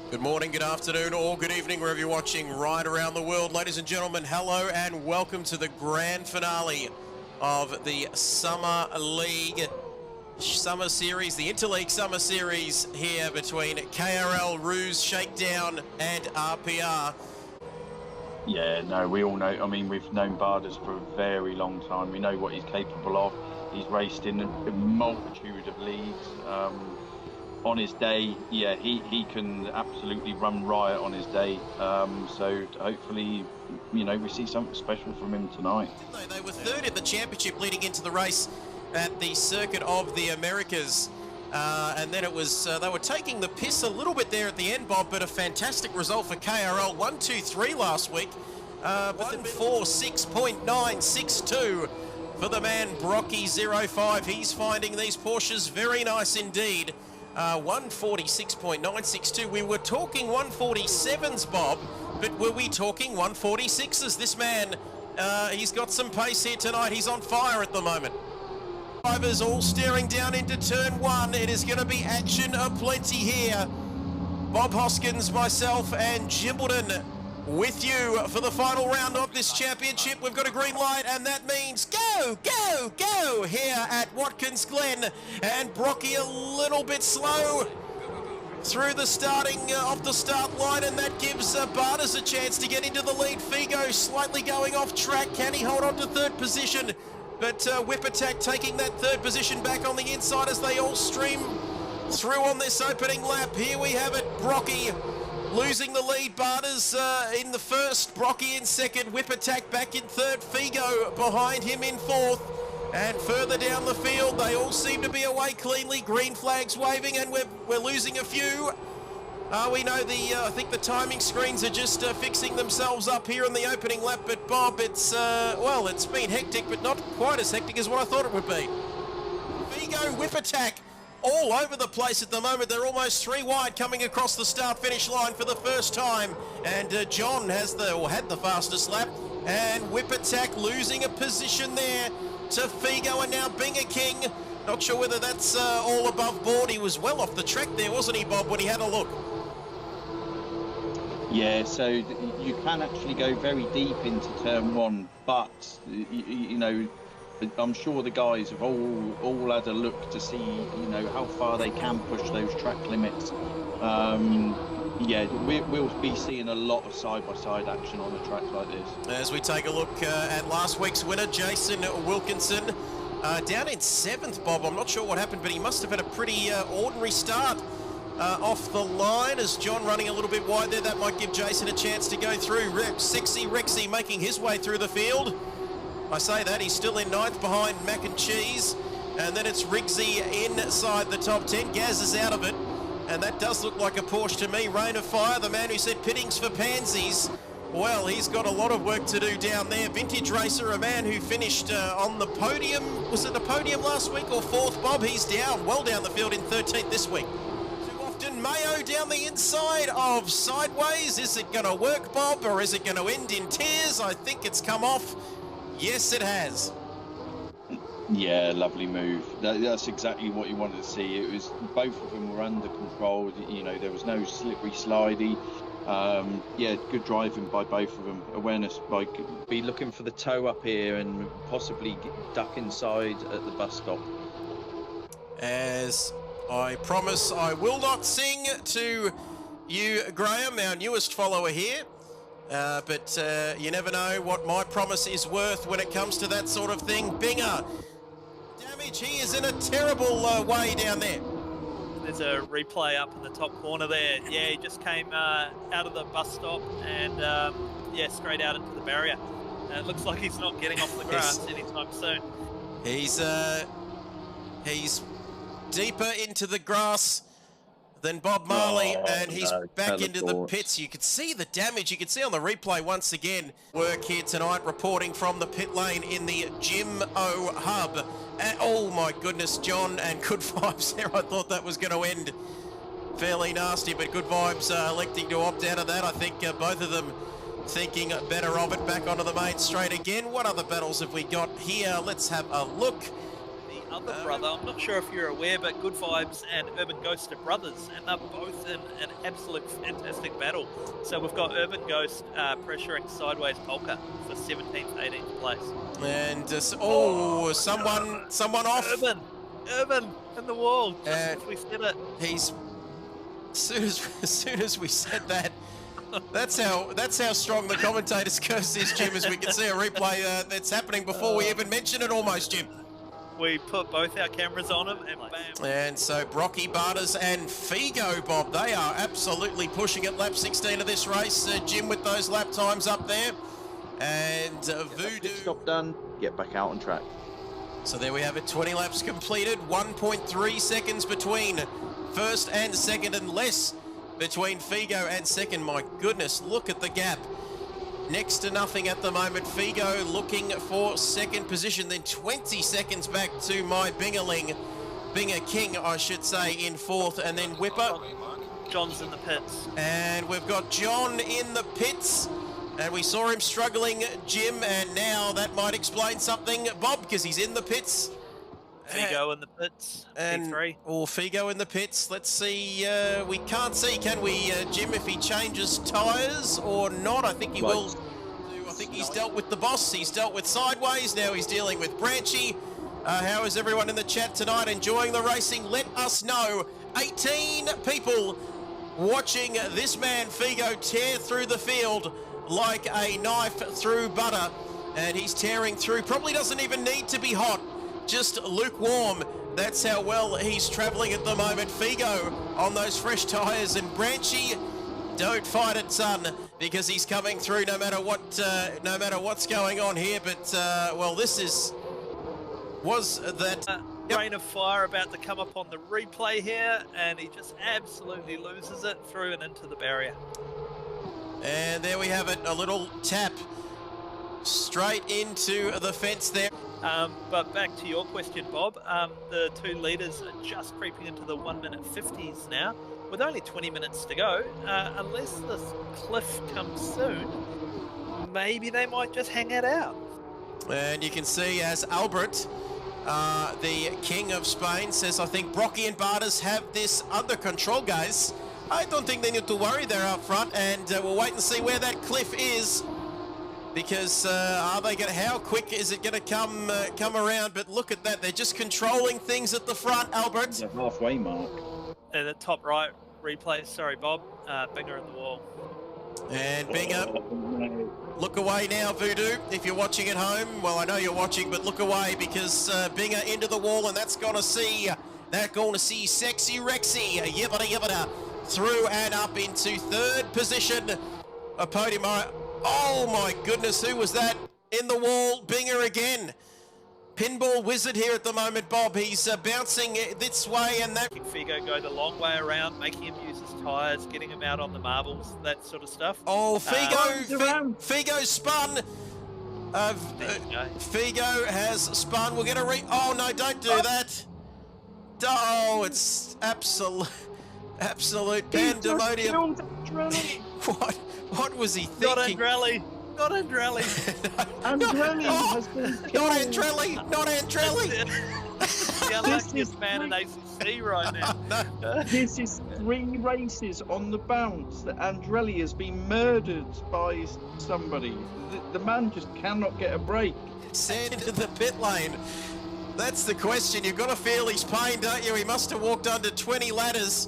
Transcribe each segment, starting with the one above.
Good morning, good afternoon, or good evening, wherever you're watching right around the world. Ladies and gentlemen, hello and welcome to the grand finale of the Summer League Summer Series, the Interleague Summer Series here between KRL, Ruse, Shakedown and RPR. Yeah, no, we all know. I mean, we've known Bardas for a very long time. We know what he's capable of. He's raced in a multitude of leagues. On his day, yeah, he can absolutely run riot on his day. So hopefully, we see something special from him tonight. They were third in the championship leading into the race at the Circuit of the Americas. And then it was, they were taking the piss a little bit there at the end, Bob, but a fantastic result for KRL. 1-2-3 last week. 146.962 for the man Brocky 05. He's finding these Porsches very nice indeed. 146.962. We were talking 147s, Bob, but were we talking 146s? This man, he's got some pace here tonight. He's on fire at the moment. Drivers all staring down into turn one. It is going to be action aplenty here. Bob Hoskins, myself, and Jimbledon with you for the final round of this championship. We've got a green light, and that means go, go, go here at Watkins Glen. And Brocky a little bit slow through the starting off the start line, and that gives Bardas a chance to get into the lead. Figo slightly going off track. Can he hold on to third position? But Whip Attack taking that third position back on the inside as they all stream through on this opening lap. Here we have it, Brocky losing the lead. Bardas in the first, Brocky in second, Whip Attack back in third, Figo behind him in fourth. And further down the field, they all seem to be away cleanly. Green flags waving, and we're losing a few. We know I think the timing screens are just fixing themselves up here in the opening lap. But Bob, it's well, it's been hectic, but not quite as hectic as what I thought it would be. Figo, Whip Attack, all over the place at the moment. They're almost three wide coming across the start-finish line for the first time. And John had the fastest lap. And Whip Attack losing a position there to Figo, and now Binger King. Not sure whether that's all above board. He was well off the track there, wasn't he, Bob, when he had a look? Yeah, so you can actually go very deep into turn one, but I'm sure the guys have all had a look to see how far they can push those track limits. Yeah, we'll be seeing a lot of side-by-side action on a track like this. As we take a look at last week's winner, Jason Wilkinson, down in seventh, Bob. I'm not sure what happened, but he must have had a pretty ordinary start off the line, as John running a little bit wide there. That might give Jason a chance to go through. Sexy Rexy making his way through the field. I say that, he's still in ninth behind Mac and Cheese. And then it's Rigsy inside the top 10. Gaz is out of it. And that does look like a Porsche to me. Rain of Fire, the man who said pittings for pansies. Well, he's got a lot of work to do down there. Vintage Racer, a man who finished on the podium. Was it the podium last week or fourth, Bob? He's down, well down the field in 13th this week. Mayo down the inside of Sideways. Is it going to work, Bob, or is it going to end in tears? I think it's come off. Yes, it has. Yeah, lovely move. That's exactly what you wanted to see. It was, both of them were under control. There was no slippery slidey. Yeah, good driving by both of them. Awareness by be looking for the toe up here and possibly duck inside at the bus stop. As I promise I will not sing to you, Graham, our newest follower here. But you never know what my promise is worth when it comes to that sort of thing. Binger, damage, he is in a terrible way down there. There's a replay up in the top corner there. Yeah, he just came out of the bus stop and, yeah, straight out into the barrier. And it looks like he's not getting off the grass anytime soon. He's deeper into the grass than Bob Marley, and he's back into the pits. You could see the damage. You could see on the replay once again. Work here tonight, reporting from the pit lane in the Jim O Hub. And, oh my goodness, John, and good vibes there. I thought that was going to end fairly nasty, but good vibes electing to opt out of that. I think both of them thinking better of it. Back onto the main straight again. What other battles have we got here? Let's have a look. The other brother. I'm not sure if you're aware, but Good Vibes and Urban Ghost are brothers, and they're both in an absolute fantastic battle. So we've got Urban Ghost pressuring Sideways Polka for 17th, 18th place. And someone off. Urban in the wall. Just as we said it. He's as soon as we said that. That's how strong the commentators curse this, Jim, as we can see a replay that's happening before we even mention it almost, Jim. We put both our cameras on him and bam. And so Brocky, Barters and Figo, Bob, they are absolutely pushing at lap 16 of this race. Jim with those lap times up there. And Voodoo. Stop done, get back out on track. So there we have it, 20 laps completed, 1.3 seconds between first and second, and less between Figo and second. My goodness, look at the gap. Next to nothing at the moment. Figo looking for second position, then 20 seconds back to my Bingerling. Binger King, I should say, in fourth, and then Whipper. John's in the pits. And we've got John in the pits. And we saw him struggling, Jim, and now that might explain something, Bob, because he's in the pits. Figo in the pits, and P3. Or Figo in the pits. Let's see. We can't see, can we, Jim, if he changes tyres or not? I think he will. I think he's dealt with the boss. He's dealt with Sideways. Now he's dealing with Branchy. How is everyone in the chat tonight enjoying the racing? Let us know. 18 people watching this man, Figo, tear through the field like a knife through butter. And he's tearing through. Probably doesn't even need to be hot. Just lukewarm. That's how well he's travelling at the moment. Figo on those fresh tyres, and Branchy, don't fight it, son, because he's coming through no matter what's going on here. But well, this was that rain of fire about to come up on the replay here, and he just absolutely loses it through and into the barrier. And there we have it, a little tap straight into the fence there. But back to your question, Bob, the two leaders are just creeping into the 1 minute 50s now, with only 20 minutes to go. Unless this cliff comes soon, maybe they might just hang it out. And you can see as Albert, the King of Spain, says, I think Brocky and Barters have this under control, guys. I don't think they need to worry, they're up front, and we'll wait and see where that cliff is. Because are they going? How quick is it going to come around? But look at that; they're just controlling things at the front, Albert. The halfway mark. And the top right replay. Sorry, Bob. Binger in the wall. And Binger, look away now, Voodoo. If you're watching at home, well, I know you're watching, but look away because Binger into the wall, and that's going to see Sexy Rexy yibbida through and up into third position. A podium. Oh my goodness, who was that in the wall? Binger again. Pinball wizard here at the moment, Bob. He's bouncing this way and that. Figo go the long way around, making him use his tyres, getting him out on the marbles, that sort of stuff. Oh, Figo spun. Figo has spun. We're going to oh no, don't do that. Oh, it's absolute pandemonium. What was he thinking? Not Andrelli. Andrelli has been killed. Not Andrelli. Not Andrelli. The unluckiest man in ACC right now. This is 3 races on the bounce that Andrelli has been murdered by somebody. The man just cannot get a break. Send into the pit lane. That's the question. You've got to feel his pain, don't you? He must have walked under 20 ladders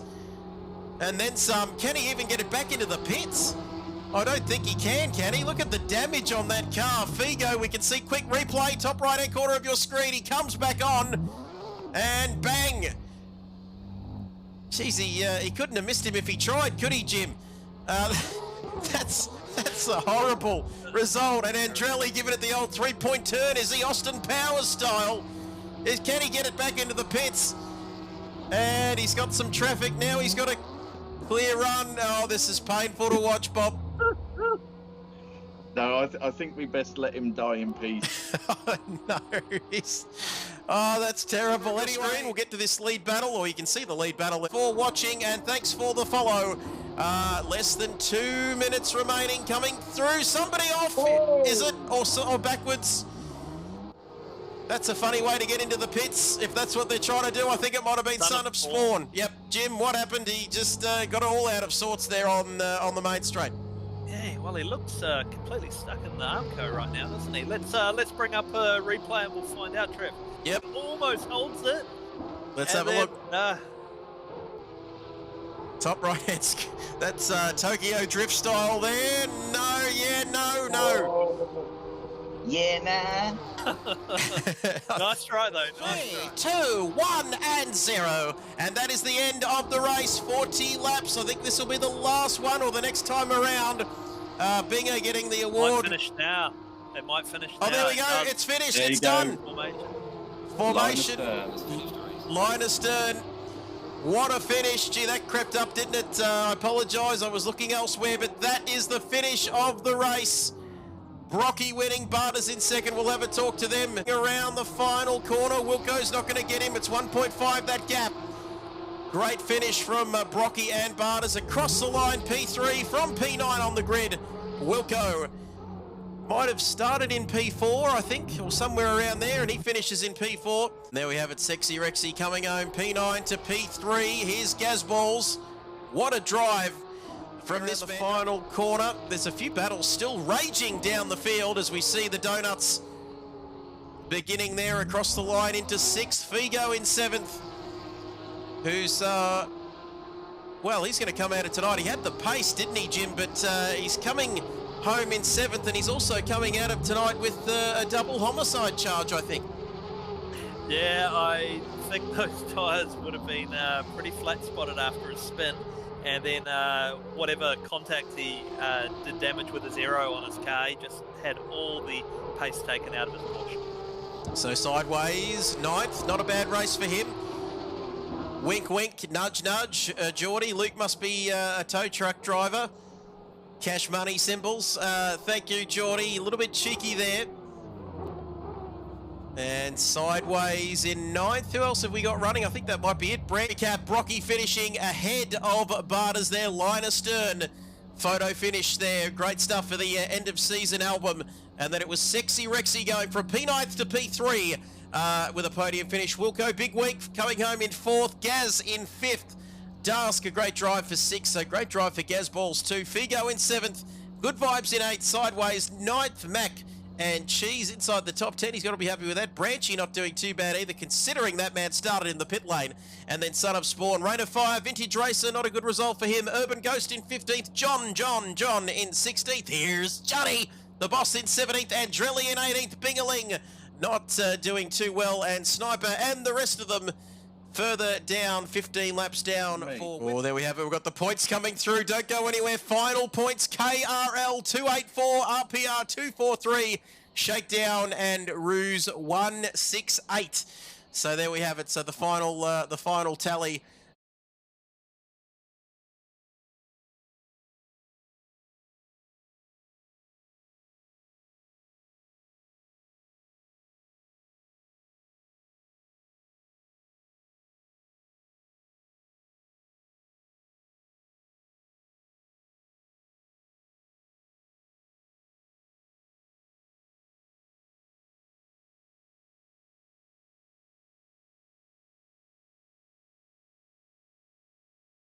and then some. Can he even get it back into the pits? I don't think he can he? Look at the damage on that car. Figo, we can see quick replay, top right-hand corner of your screen. He comes back on, and bang. Jeez, he couldn't have missed him if he tried, could he, Jim? That's a horrible result. And Andrelli giving it the old 3-point turn. Is he Austin Powers style? Can he get it back into the pits? And he's got some traffic now. He's got a clear run. Oh, this is painful to watch, Bob. No, I think we best let him die in peace. Oh, no, oh, that's terrible. Anyway, we'll get to this lead battle, or you can see the lead battle. For watching, and thanks for the follow. Less than 2 minutes remaining. Coming through. Somebody off. Oh. Is it? Or backwards? That's a funny way to get into the pits. If that's what they're trying to do, I think it might have been Son of Spawn. Yep, Jim, what happened? He just got it all out of sorts there on the main straight. Yeah, well, he looks completely stuck in the Armco right now, doesn't he? Let's bring up a replay and we'll find out, Trev. Yep. Almost holds it. Let's have a look. Top right, that's Tokyo Drift style there. No, yeah, no. Yeah, man. Nice try, though. Nice 3, try. 2, 1, and 0. And that is the end of the race. 40 laps. I think this will be the last one or the next time around. Bingo getting the award. Might finish now. It might finish now. Oh, there we go. It's finished. There It's you go. done. Formation. Line astern. What a finish. Gee, that crept up, didn't it? I apologise. I was looking elsewhere, but that is the finish of the race. Brocky winning, Barter's in second. We'll have a talk to them around the final corner. Wilco's not going to get him. It's 1.5 that gap. Great finish from Brocky and Barter's across the line. P3 from P9 on the grid. Wilco might have started in P4, I think, or somewhere around there, and he finishes in P4. There we have it, Sexy Rexy coming home. P9 to P3. Here's Gazballs. What a drive from this final corner. There's a few battles still raging down the field as we see the Donuts beginning there across the line into 6th. Figo in 7th, who's, well, he's going to come out of tonight. He had the pace, didn't he, Jim? But he's coming home in 7th, and he's also coming out of tonight with a double homicide charge, I think. Yeah, I think those tyres would have been pretty flat spotted after his spin. And then whatever contact he did damage with his aero on his car, he just had all the pace taken out of his Porsche. So sideways, 9th, not a bad race for him. Wink, wink, nudge, nudge. Geordie, Luke must be a tow truck driver. Cash money symbols. Thank you, Geordie. A little bit cheeky there. And sideways in 9th. Who else have we got running? I think that might be it. Brandcap, Brocky finishing ahead of Barters there. Line astern photo finish there. Great stuff for the end of season album. And then it was Sexy Rexy going from P9th to P3 with a podium finish. Wilco, big week, coming home in 4th. Gaz in 5th. Dask, a great drive for 6th. So great drive for Gazballs too. Figo in 7th. Good vibes in 8th. Sideways 9th. Mac and Cheese inside the top 10. He's got to be happy with that. Branchy not doing too bad either, considering that man started in the pit lane. And then Son of Spawn. Rain of Fire, Vintage Racer, not a good result for him. Urban Ghost in 15th. John in 16th. Here's Johnny, the boss in 17th. And Drelly in 18th. Bingaling not doing too well. And Sniper and the rest of them further down, 15 laps down. Oh, there we have it. We've got the points coming through. Don't go anywhere. Final points, KRL 284, RPR 243, Shakedown and Ruse 168. So there we have it. So the final tally